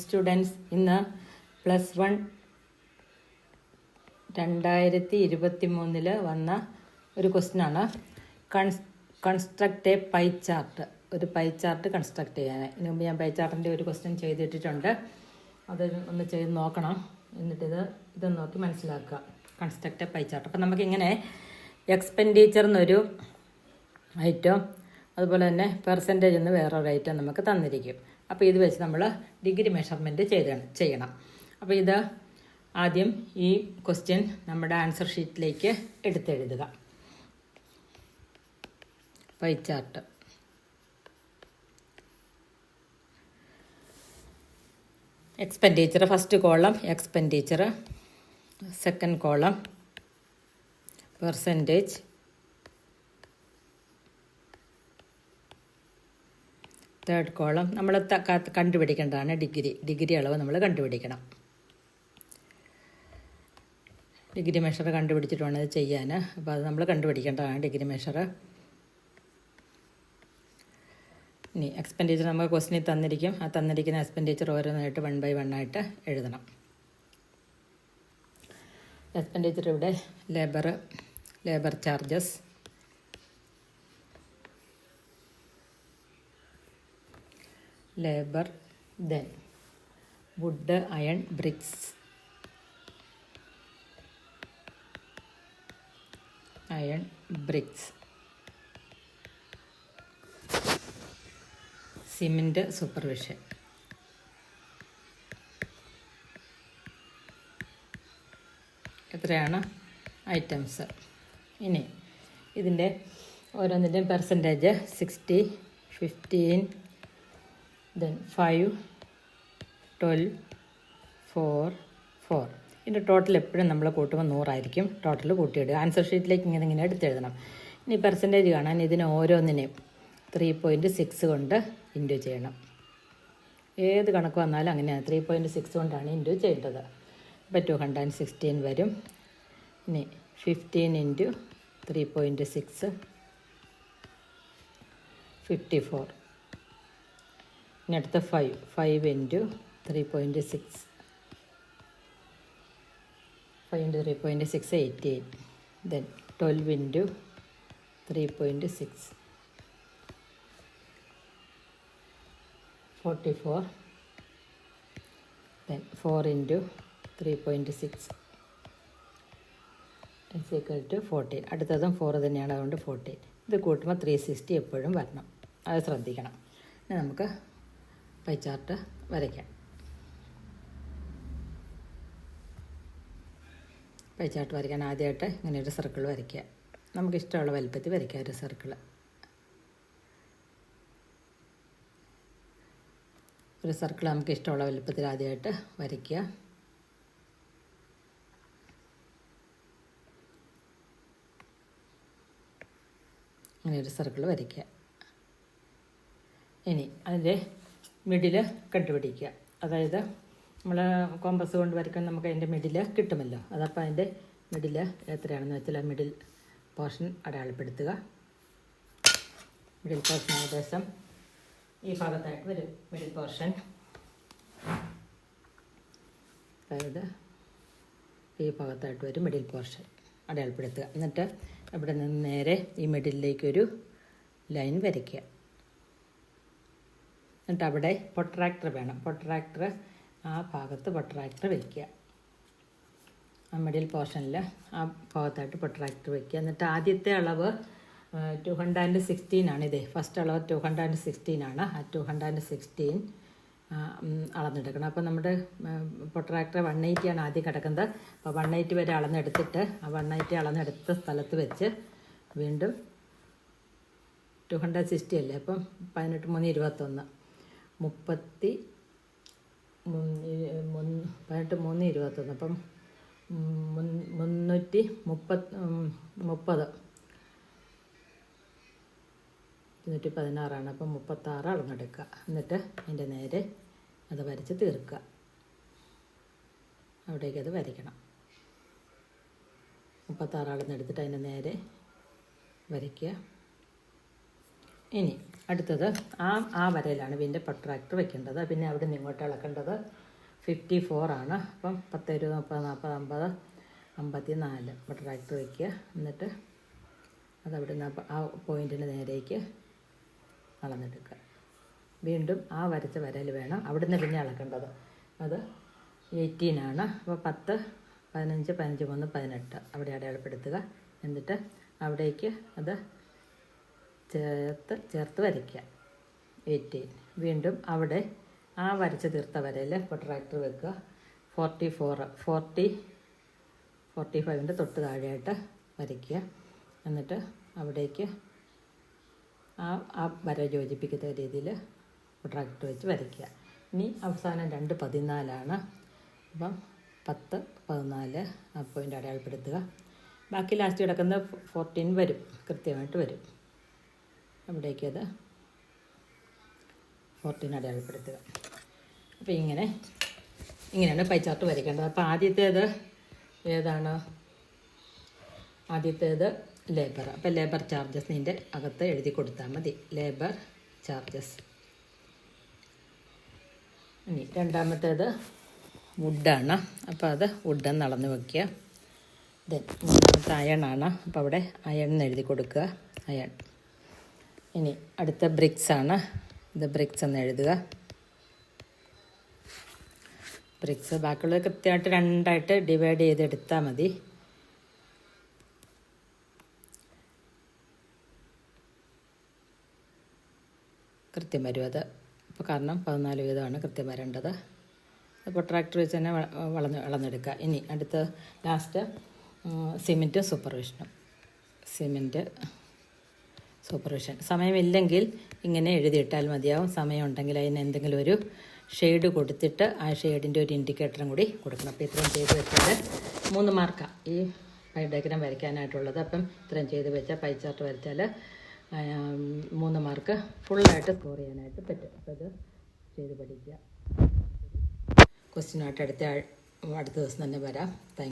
Students ഇന്ന് +1 2023 വന്ന ഒരു ക്വസ്റ്റ്യനാണ്. Construct A pie chart. ഒരു പൈ ചാർട്ട് കൺസ്ട്രക്ട് ചെയ്യാൻ ഇതിനു മുമ്പ് ഞാൻ പൈ ചാർട്ടിൻ്റെ ഒരു ക്വസ്റ്റ്യൻ ചെയ്തിട്ടിട്ടുണ്ട്. അത് ഒന്ന് ചെയ്ത് നോക്കണം. ഇത് നോക്കി മനസ്സിലാക്കുക. Construct A pie chart. അപ്പം നമുക്കിങ്ങനെ എക്സ്പെൻഡിച്ചർ എന്നൊരു ഐറ്റം, അതുപോലെ തന്നെ പെർസെൻറ്റേജ് എന്ന് വേറൊരു ഐറ്റം നമുക്ക് തന്നിരിക്കും. അപ്പോൾ ഇത് വെച്ച് നമ്മൾ ഡിഗ്രി മെഷർമെൻറ്റ് ചെയ്യണം. അപ്പോൾ ഇത് ആദ്യം ഈ ക്വസ്റ്റ്യൻ നമ്മുടെ ആൻസർ ഷീറ്റിലേക്ക് എടുത്തെഴുതുക. Pie chart. Expenditure first column expenditure, second column percentage, third column നമ്മൾ കണ്ടുപിടിക്കേണ്ടതാണ് ഡിഗ്രി അളവ് നമ്മൾ കണ്ടുപിടിക്കണം. ഡിഗ്രി മെഷർ കണ്ടുപിടിച്ചിട്ട് വേണം ഇത് ചെയ്യാൻ. അപ്പോൾ അത് നമ്മൾ കണ്ടുപിടിക്കേണ്ടതാണ് ഡിഗ്രി മെഷർ. ഇനി എക്സ്പെൻഡിച്ചർ നമുക്ക് ക്വസ്റ്റിനിൽ തന്നിരിക്കും. ആ തന്നിരിക്കുന്ന എക്സ്പെൻഡിച്ചർ ഓരോന്നായിട്ട് 1 by 1 ആയിട്ട് എഴുതണം. എക്സ്പെൻഡിച്ചർ ഇവിടെ labour charges, labour, then wood, iron, bricks, cement, supervision. എത്രയാണ് ഐറ്റംസ്. ഇനി ഇതിൻ്റെ ഓരോന്നിൻ്റെയും പെർസെൻറ്റേജ് 60, 15, then 5, 12, 4, 4. ഇതിൻ്റെ ടോട്ടൽ എപ്പോഴും നമ്മൾ കൂട്ടുമ്പോൾ 100 ആയിരിക്കും. ടോട്ടൽ കൂട്ടിയിടുക. ആൻസർ ഷീറ്റിലേക്ക് ഇങ്ങനെ എടുത്തെഴുതണം. ഇനി പെർസെൻറ്റേജ് കാണാൻ ഇതിന് ഓരോന്നിനെയും 3.6 കൊണ്ട് ഇൻറ്റു ചെയ്യണം. ഏത് കണക്ക് വന്നാലും അങ്ങനെയാണ്. 3.6 കൊണ്ടാണ് ഇൻറ്റു ചെയ്യേണ്ടത്. അപ്പോൾ 216 വരും. ഇനി 15 ഇൻറ്റു 3.6 54. ഇനി അടുത്ത 5 into 3.6, 5 into 3.6 88. Then 12 into 3.6 44. Then 4 into 3.6 is equal to 14. അടുത്തതും 4 തന്നെയാണ്, അതുകൊണ്ട് 14. ഇത് കൂട്ടുമ്പോൾ 360 എപ്പോഴും വരണം. അത് ശ്രദ്ധിക്കണം. ഇനി നമുക്ക് പൈ ചാർട്ട് വരയ്ക്കാം. പൈ ചാർട്ട് വരയ്ക്കാൻ ആദ്യമായിട്ട് ഇങ്ങനെ ഒരു സർക്കിൾ വരയ്ക്കുക. നമുക്കിഷ്ടമുള്ള വലുപ്പത്തിൽ വരയ്ക്കുക ഒരു സർക്കിൾ. ഒരു സർക്കിൾ നമുക്ക് ഇഷ്ടമുള്ള വലുപ്പത്തിൽ ആദ്യമായിട്ട് വരയ്ക്കുക. അങ്ങനെ ഒരു സർക്കിൾ വരയ്ക്കുക. ഇനി അതിൻ്റെ മിഡിൽ കണ്ടുപിടിക്കുക. അതായത് നമ്മൾ കോമ്പസ് കൊണ്ട് വരയ്ക്കാൻ നമുക്ക് അതിൻ്റെ മിഡിൽ കിട്ടുമല്ലോ. അതപ്പോൾ അതിൻ്റെ മിഡിൽ എത്രയാണെന്ന് വെച്ചാൽ ആ മിഡിൽ പോർഷൻ അടയാളപ്പെടുത്തുക. മിഡിൽ പോർഷൻ ഏകദേശം ഈ ഭാഗത്തായിട്ട് വരും. മിഡിൽ പോർഷൻ അതായത് ഈ ഭാഗത്തായിട്ട് വരും മിഡിൽ പോർഷൻ അടയാളപ്പെടുത്തുക. എന്നിട്ട് ഇവിടെ നിന്ന് നേരെ ഈ മിഡിലിലേക്കൊരു ലൈൻ വരയ്ക്കുക. എന്നിട്ട് അവിടെ പൊട്രാക്ടർ വേണം. പൊട്രാക്ടർ ആ ഭാഗത്ത് പൊട്രാക്ടർ വയ്ക്കുക. ആ മിഡിൽ പോർഷനിൽ ആ ഭാഗത്തായിട്ട് പൊട്രാക്ടർ വയ്ക്കുക. എന്നിട്ട് ആദ്യത്തെ അളവ് 216 ആണ്. ഇതേ ഫസ്റ്റ് അളവ് 216 ആണ്. ആ 216 അളന്നെടുക്കണം. അപ്പോൾ നമ്മുടെ പൊട്രാക്ടർ 180 ആണ് ആദ്യം കിടക്കുന്നത്. അപ്പോൾ 180 വരെ അളന്നെടുത്തിട്ട് ആ 180 അളന്നെടുത്ത സ്ഥലത്ത് വെച്ച് വീണ്ടും 260 അല്ലേ, അപ്പം 18 3 21 18 3 21 അപ്പം 330 216 അപ്പം 36 അളന്നെടുക്കുക. എന്നിട്ട് അതിൻ്റെ നേരെ അത് വരച്ച് തീർക്കുക. അവിടേക്ക് അത് വരയ്ക്കണം. 36 അളന്നെടുത്തിട്ട് അതിൻ്റെ നേരെ വരയ്ക്കുക. ഇനി അടുത്തത് ആ വരയിലാണ് ഇതിൻ്റെ പ്രൊട്രാക്ടർ വെക്കേണ്ടത്. പിന്നെ അവിടെ നിന്ന് ഇങ്ങോട്ട് ഇളക്കേണ്ടത് 54 ആണ്. അപ്പം 10, 20, 30, 40, 50, 54 പ്രൊട്രാക്ടർ വയ്ക്കുക. എന്നിട്ട് അതവിടെ നിന്ന് ആ പോയിൻറ്റിന് നേരേക്ക് അളന്നെടുക്കുക. വീണ്ടും ആ വരച്ച വരയിൽ വേണം അവിടെ നിന്ന് പിന്നെ അളക്കേണ്ടത്. അത് 18 ആണ്. അപ്പോൾ 10, 15, 15, 3, 18 അവിടെ അടയാളപ്പെടുത്തുക. എന്നിട്ട് അവിടേക്ക് അത് ചേർത്ത് വരയ്ക്കുക 18. വീണ്ടും അവിടെ ആ വരച്ച് തീർത്ത വരയിൽ പ്രൊട്രാക്ടർ വെക്കുക. 45ൻ്റെ തൊട്ട് താഴെയായിട്ട് വരയ്ക്കുക. എന്നിട്ട് അവിടേക്ക് ആ വര യോജിപ്പിക്കുന്ന രീതിയിൽ പ്രൊട്രാക്ടർ വെച്ച് വരയ്ക്കുക. ഇനി അവസാനം 2 14 അപ്പം 10, 14 ആ പോയിൻ്റ് അടയാളപ്പെടുത്തുക. ബാക്കി ലാസ്റ്റ് കിടക്കുന്ന 14 വരും, കൃത്യമായിട്ട് വരും. അവിടേക്ക് അത് 14 അടയാളപ്പെടുത്തുക. അപ്പോൾ ഇങ്ങനെയാണ് പൈ ചാർട്ട് വരയ്ക്കേണ്ടത്. അപ്പോൾ ആദ്യത്തേത് ഏതാണ്? ആദ്യത്തേത് ലേബർ. അപ്പോൾ ലേബർ ചാർജസ് ഇതിൻ്റെ അകത്ത് എഴുതി കൊടുത്താൽ മതി, ലേബർ ചാർജസ്. ഇനി രണ്ടാമത്തേത് വുഡാണ്. അപ്പോൾ അത് വുഡെന്ന് അളന്ന് വയ്ക്കുക. മൂന്നാമത്തെ അയണാണ്. അപ്പോൾ അവിടെ അയൺ എന്ന് എഴുതി കൊടുക്കുക, അയൺ. ഇനി അടുത്ത ബ്രിക്സ് ആണ്. ഇത് ബ്രിക്സ് എന്ന് എഴുതുക, ബ്രിക്സ്. ബാക്കിയുള്ളത് കൃത്യമായിട്ട് 2ആയിട്ട് ഡിവൈഡ് ചെയ്തെടുത്താൽ മതി. കൃത്യം വരും അത്. അപ്പോൾ കാരണം 14 വീതമാണ് കൃത്യം വരേണ്ടത്. അപ്പോൾ ട്രാക്ടർ വെച്ച് തന്നെ വളർന്നെടുക്കുക. ഇനി അടുത്ത ലാസ്റ്റ് സിമെൻറ്റ് സൂപ്പർവിഷൻ. സമയമില്ലെങ്കിൽ ഇങ്ങനെ എഴുതിയിട്ടാൽ മതിയാവും. സമയമുണ്ടെങ്കിൽ അതിന് എന്തെങ്കിലും ഒരു ഷെയ്ഡ് കൊടുത്തിട്ട് ആ ഷെയ്ഡിൻ്റെ ഒരു ഇൻഡിക്കേറ്ററും കൂടി കൊടുക്കണം. അപ്പോൾ ഇത്രയും ചെയ്ത് വെച്ചാൽ 3 മാർക്കാണ് ഈ പൈ ഡയഗ്രാം വരയ്ക്കാനായിട്ടുള്ളത്. അപ്പം ഇത്രയും ചെയ്ത് വെച്ചാൽ പൈ ചാർട്ട് വരച്ചാൽ 3 മാർക്ക് ഫുള്ളായിട്ട് സ്കോർ ചെയ്യാനായിട്ട് പറ്റും. അപ്പോൾ ഇത് ചെയ്ത് പഠിക്കുക. ക്വസ്റ്റ്യനായിട്ട് അടുത്ത ദിവസം തന്നെ വരാം. Thank you.